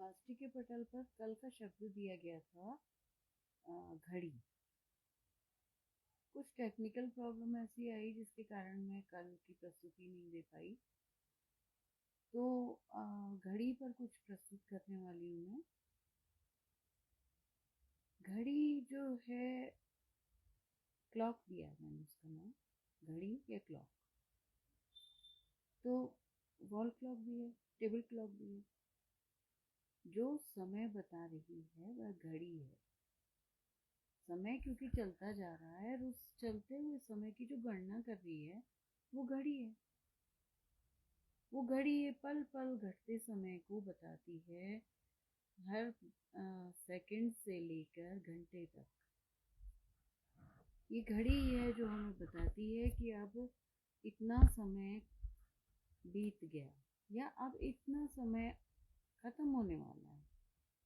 Master के पटल पर कल का शब्द दिया गया था घड़ी। कुछ टेक्निकल प्रॉब्लम ऐसी आई जिसके कारण मैं कल की प्रस्तुति नहीं दे पाई, तो घड़ी पर कुछ प्रस्तुत करने वाली हूँ मैं। घड़ी जो है, क्लॉक दिया है मैंने उसका नाम, घड़ी या क्लॉक। तो वॉल क्लॉक भी है, टेबल क्लॉक भी है। जो समय बता रही है वह घड़ी है। समय क्योंकि चलता जा रहा है और उस चलते हुए समय की जो गणना कर रही है वो घड़ी है। वो घड़ी ये पल पल घटते समय को बताती है, हर सेकंड से लेकर घंटे तक। ये घड़ी है जो हमें बताती है कि अब इतना समय बीत गया, या अब इतना समय खत्म होने वाला है,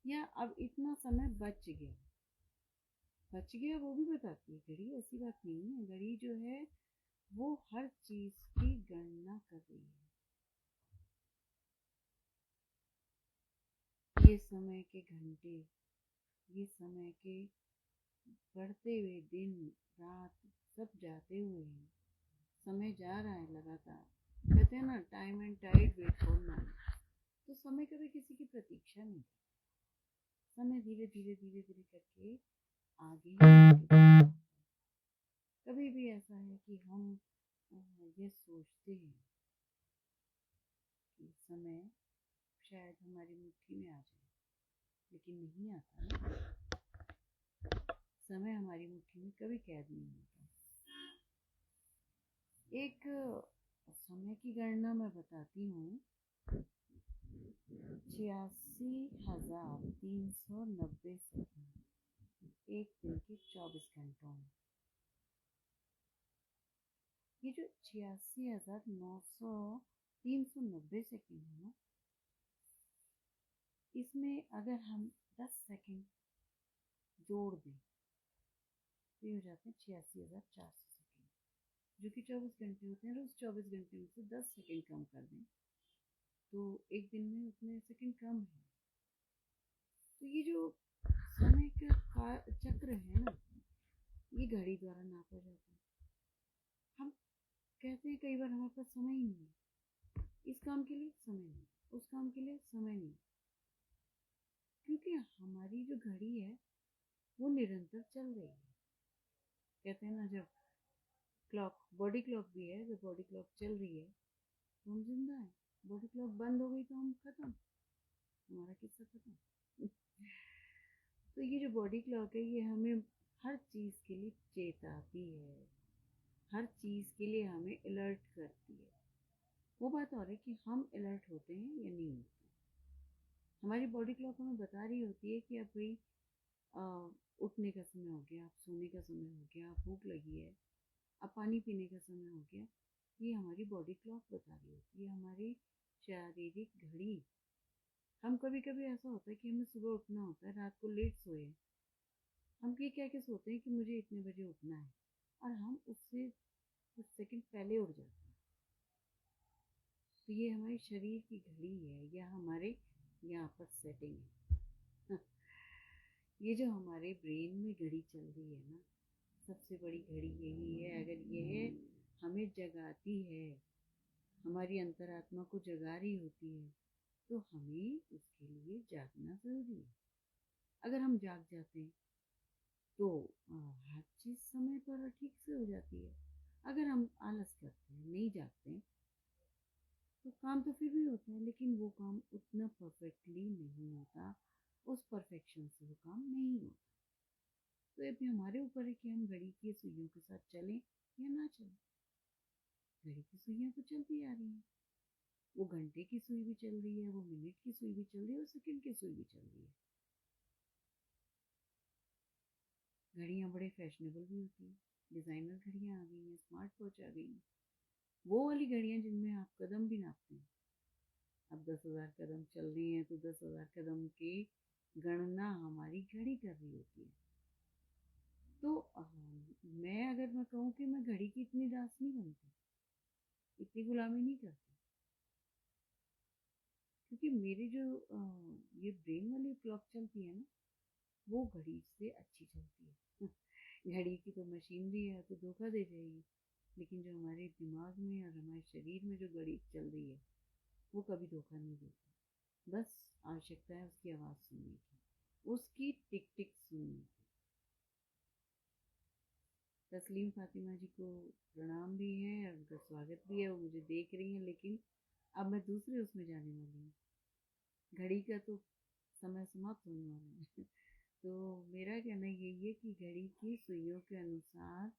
या अब इतना समय बच गया। वो भी बताती है घड़ी, ऐसी बात नहीं है। घड़ी जो है वो हर चीज की गणना कर रही है। ये समय के घंटे, ये समय के बढ़ते हुए दिन रात सब जाते हुए हैं। समय जा रहा है लगातार। कहते हैं ना, time and tide wait for none. तो समय कभी किसी की प्रतीक्षा नहीं करता। समय धीरे धीरे धीरे धीरे करके आगे ही बढ़ता है। कभी भी ऐसा है कि हम ये सोचते हैं कि समय शायद हमारी मुट्ठी में आ जाए, लेकिन नहीं आता ना। समय हमारी मुट्ठी में कभी कैद नहीं होता। एक समय की गणना मैं बताती हूँ। 86,390 सेकंड एक दिन के 24 घंटों में। ये जो 86,390 सेकंड है ना, इसमें अगर हम 10 सेकंड जोड़ दें तो ये हो जाते हैं 86,400 सेकंड, जो कि 24 घंटे होते हैं। रोज 24 घंटे में से 10 सेकंड कम कर दें तो एक दिन में उतने सेकंड कम है। तो ये जो समय का चक्र है ना, ये घड़ी द्वारा नापा जाता है। हम कहते हैं कई बार हमारे पास समय ही नहीं है, इस काम के लिए समय नहीं, उस काम के लिए समय नहीं, क्योंकि हमारी जो घड़ी है वो निरंतर चल रही है। कहते हैं ना, जब क्लॉक, बॉडी क्लॉक भी है, जब बॉडी क्लॉक चल रही है तो हम जिंदा है। बॉडी क्लॉक बंद हो गई तो हम खत्म, हमारा किस्सा खत्म। तो ये जो बॉडी क्लॉक है ये हमें हर चीज के लिए चेताती है, हर चीज के लिए हमें अलर्ट करती है। वो बात और है कि हम अलर्ट होते हैं या नहीं होते। हमारी बॉडी क्लॉक हमें बता रही होती है कि अब भाई उठने का समय हो गया, अब सोने का समय हो गया, अब भूख लगी है, अब पानी पीने का समय हो गया। ये हमारी बॉडी क्लॉक बता रही होती है, हमारी शारीरिक घड़ी। हम कभी कभी ऐसा होता है कि हमें सुबह उठना होता है, रात को लेट सोए, हम ये कह के सोते हैं कि मुझे इतने बजे उठना है, और हम उससे कुछ सेकंड पहले उठ जाते हैं। तो ये हमारे शरीर की घड़ी है, या हमारे यहाँ पर सेटिंग है। ये जो हमारे ब्रेन में घड़ी चल रही है ना, सबसे बड़ी घड़ी यही है। अगर यह हमें जगाती है, हमारी अंतरात्मा को जगा रही होती है, तो हमें उसके लिए जागना जरूरी है। अगर हम जाग जाते हैं तो हर चीज समय पर ठीक से हो जाती है। अगर हम आलस करते हैं, नहीं जागते हैं, तो काम तो फिर भी होता है, लेकिन वो काम उतना परफेक्टली नहीं होता, उस परफेक्शन से वो काम नहीं होता। तो ये भी हमारे ऊपर है कि हम घड़ी की सुइयों के साथ चलें या ना चलें। घड़ी की सुइयां तो चलती आ रही हैं, वो घंटे की सुई भी चल रही है, वो मिनट की सुई भी चल रही है, और सेकंड की सुई भी चल रही है। घड़ियां बड़े फैशनेबल भी होती हैं, डिजाइनर घड़ियां आ गई हैं, स्मार्ट वॉच आ गई हैं। वो वाली घड़ियां जिनमें आप कदम भी नापते हैं। अब 10,000 कदम चल रही हैं तो 10,000 कदम की गणना हमारी घड़ी कर रही होती है। तो मैं कहूँ कि मैं घड़ी की इतनी दास नहीं बनती, इतनी गुलामी नहीं करती, क्योंकि क्योंकि मेरी जो ये ब्रेन वाली क्लॉक चलती है ना, वो घड़ी से अच्छी चलती है। घड़ी की तो मशीनरी है तो धोखा दे जाएगी, लेकिन जो हमारे दिमाग में और हमारे शरीर में जो घड़ी चल रही है वो कभी धोखा नहीं देती। बस आवश्यकता है उसकी आवाज़ सुनने की, उसकी टिक टिक सुनने की। तस्लीम फातिमा जी को प्रणाम भी है और उनका स्वागत भी है, वो मुझे देख रही हैं, लेकिन अब मैं दूसरे उसमें जाने वाली हूँ। घड़ी का तो समय समाप्त होने वाला है। तो मेरा कहना यही है कि घड़ी की सुइयों के अनुसार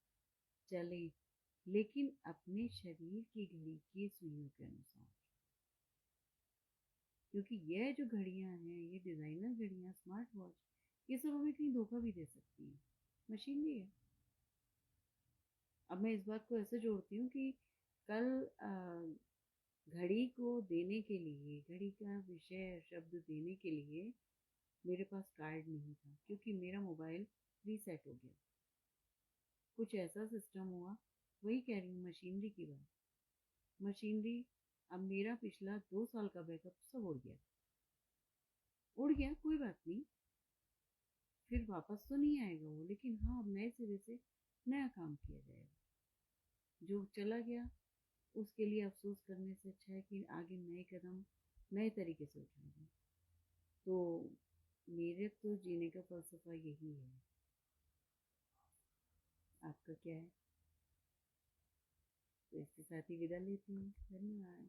चले, लेकिन अपने शरीर की घड़ी की सुइयों के अनुसार। क्योंकि यह जो घड़ियां हैं, ये डिजाइनर घड़ियां, स्मार्ट वॉच, ये सब हमें कहीं धोखा भी दे सकती है। मशीनरी है। अब मैं इस बात को ऐसे जोड़ती हूँ कि कल घड़ी को देने के लिए, घड़ी का विषय शब्द देने के लिए मेरे पास कार्ड नहीं था, क्योंकि मेरा मोबाइल रीसेट हो गया। कुछ ऐसा सिस्टम हुआ, वही कह रही हूँ, मशीनरी की बात। मशीनरी, अब मेरा पिछला 2 साल का बैकअप सब उड़ गया। उड़ गया, कोई बात नहीं, फिर वापस तो नहीं आएगा वो, लेकिन हाँ अब नए सिरे से नया काम किया जाएगा। जो चला गया उसके लिए अफसोस करने से अच्छा है कि आगे नए कदम नए तरीके से उठाए जाए। तो मेरे तो जीने का फलसफा यही है। आपका क्या है? तो इसके साथ ही विदा लेती हूँ। धन्यवाद।